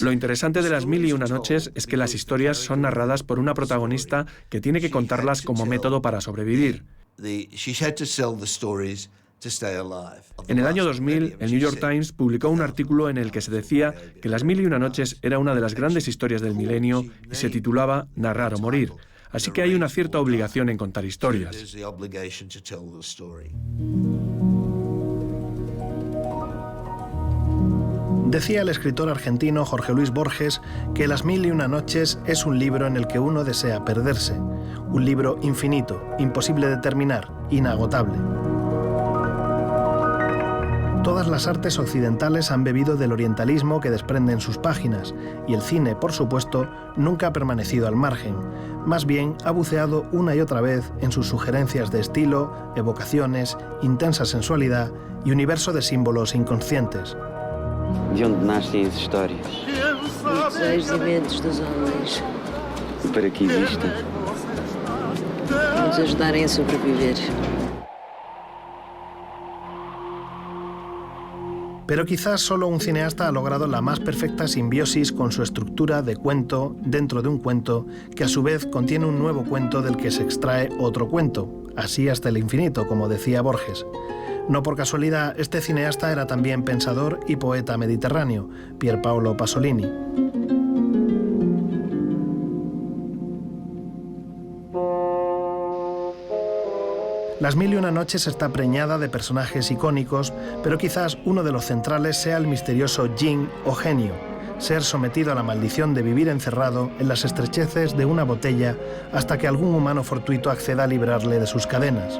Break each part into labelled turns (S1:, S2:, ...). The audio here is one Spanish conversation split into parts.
S1: Lo interesante de las Mil y una noches es que las historias son narradas por una protagonista que tiene que contarlas como método para sobrevivir. En el año 2000, el New York Times publicó un artículo en el que se decía que Las Mil y una noches era una de las grandes historias del milenio y se titulaba Narrar o morir. Así que hay una cierta obligación en contar historias.
S2: Decía el escritor argentino Jorge Luis Borges que Las Mil y una noches es un libro en el que uno desea perderse. Un libro infinito, imposible de terminar, inagotable. Todas las artes occidentales han bebido del orientalismo que desprende en sus páginas, y el cine, por supuesto, nunca ha permanecido al margen. Más bien, ha buceado una y otra vez en sus sugerencias de estilo, evocaciones, intensa sensualidad y universo de símbolos inconscientes.
S3: De onde nascem as histórias?
S4: Dos desejos e medos dos homens.
S3: Para que existem?
S4: Para nos ajudarem a sobreviver.
S2: Pero quizás solo un cineasta ha logrado la más perfecta simbiosis con su estructura de cuento dentro de un cuento que a su vez contiene un nuevo cuento del que se extrae otro cuento, así hasta el infinito, como decía Borges. No por casualidad, este cineasta era también pensador y poeta mediterráneo, Pier Paolo Pasolini. Las Mil y una noches está preñada de personajes icónicos, pero quizás uno de los centrales sea el misterioso Jinn o genio, ser sometido a la maldición de vivir encerrado en las estrecheces de una botella hasta que algún humano fortuito acceda a librarle de sus cadenas.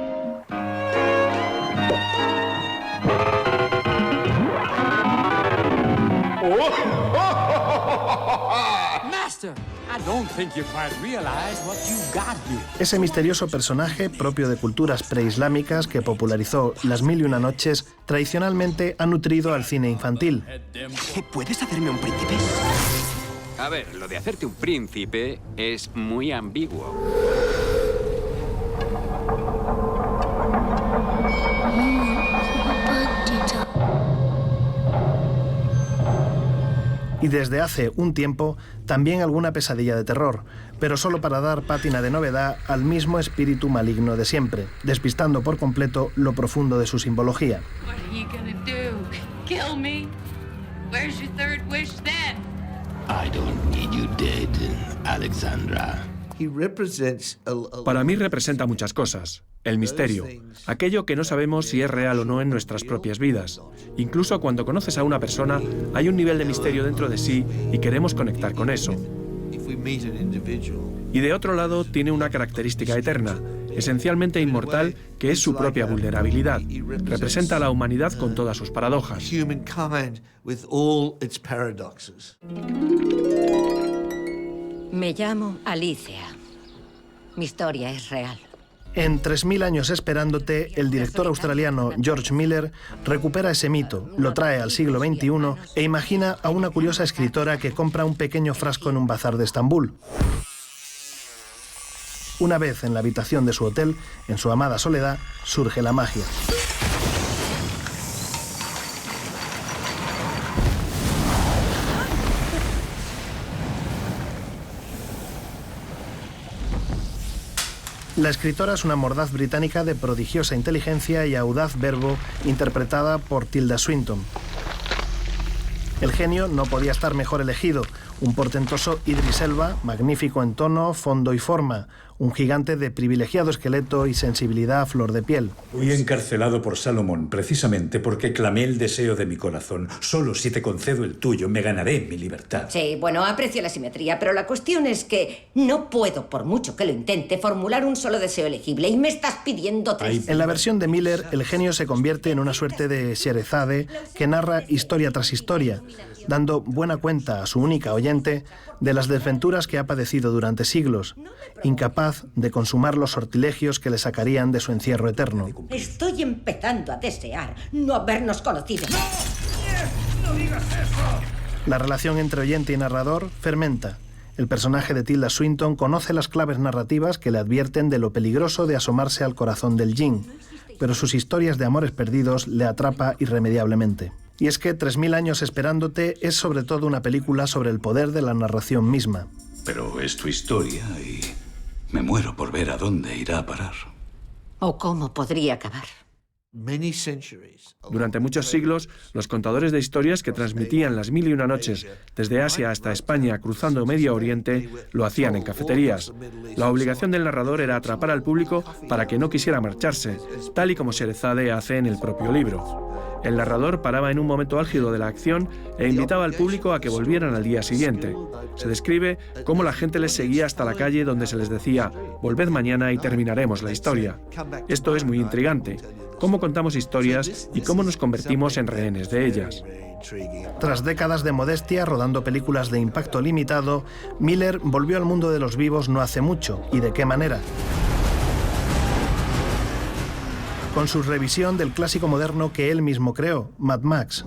S2: Ese misterioso personaje, propio de culturas preislámicas que popularizó Las Mil y una noches, tradicionalmente ha nutrido al cine infantil.
S5: ¿Puedes hacerme un príncipe?
S6: A ver, lo de hacerte un príncipe es muy ambiguo.
S2: Y desde hace un tiempo también alguna pesadilla de terror, pero solo para dar pátina de novedad al mismo espíritu maligno de siempre, despistando por completo lo profundo de su simbología.
S1: Para mí representa muchas cosas. El misterio, aquello que no sabemos si es real o no en nuestras propias vidas. Incluso cuando conoces a una persona, hay un nivel de misterio dentro de sí y queremos conectar con eso. Y de otro lado, tiene una característica eterna, esencialmente inmortal, que es su propia vulnerabilidad. Representa a la humanidad con todas sus paradojas.
S7: Me llamo Alicia. Mi historia es real.
S2: En 3000 años esperándote, el director australiano George Miller recupera ese mito, lo trae al siglo XXI e imagina a una curiosa escritora que compra un pequeño frasco en un bazar de Estambul. Una vez en la habitación de su hotel, en su amada soledad, surge la magia. La escritora es una mordaz británica de prodigiosa inteligencia y audaz verbo, interpretada por Tilda Swinton. El genio no podía estar mejor elegido, un portentoso Idris Elba, magnífico en tono, fondo y forma, un gigante de privilegiado esqueleto y sensibilidad a flor de piel.
S8: Fui encarcelado por Salomón precisamente porque clamé el deseo de mi corazón. Solo si te concedo el tuyo me ganaré mi libertad.
S7: Sí, bueno, aprecio la simetría, pero la cuestión es que no puedo, por mucho que lo intente, formular un solo deseo elegible y me estás pidiendo 3.
S2: En la versión de Miller, el genio se convierte en una suerte de Sherezade que narra historia tras historia, dando buena cuenta a su única oyente de las desventuras que ha padecido durante siglos, incapaz de consumar los sortilegios que le sacarían de su encierro eterno.
S7: Estoy empezando a desear no habernos conocido.
S5: ¡No digas eso!
S2: La relación entre oyente y narrador fermenta. El personaje de Tilda Swinton conoce las claves narrativas que le advierten de lo peligroso de asomarse al corazón del Jinn, pero sus historias de amores perdidos le atrapa irremediablemente. Y es que 3000 años esperándote es sobre todo una película sobre el poder de la narración misma.
S8: Pero es tu historia y me muero por ver a dónde irá a parar.
S7: ¿O cómo podría acabar?
S1: Durante muchos siglos, los contadores de historias que transmitían las 1001 noches desde Asia hasta España, cruzando Medio Oriente, lo hacían en cafeterías. La obligación del narrador era atrapar al público para que no quisiera marcharse, tal y como Sherezade hace en el propio libro. El narrador paraba en un momento álgido de la acción e invitaba al público a que volvieran al día siguiente. Se describe cómo la gente les seguía hasta la calle donde se les decía «Volved mañana y terminaremos la historia». Esto es muy intrigante. Cómo contamos historias y cómo nos convertimos en rehenes de ellas.
S2: Tras décadas de modestia rodando películas de impacto limitado, Miller volvió al mundo de los vivos no hace mucho. ¿Y de qué manera? Con su revisión del clásico moderno que él mismo creó, Mad Max.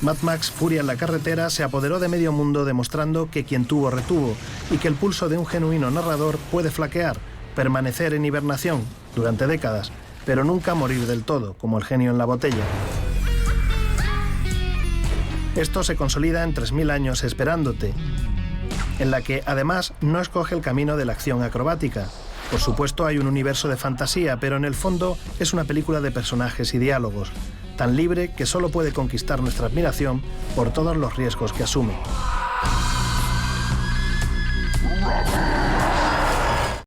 S2: Mad Max, Furia en la carretera, se apoderó de medio mundo demostrando que quien tuvo retuvo y que el pulso de un genuino narrador puede flaquear, permanecer en hibernación durante décadas, pero nunca morir del todo, como el genio en la botella. Esto se consolida en 3000 años esperándote, en la que además no escoge el camino de la acción acrobática. Por supuesto hay un universo de fantasía, pero en el fondo es una película de personajes y diálogos, tan libre que solo puede conquistar nuestra admiración por todos los riesgos que asume.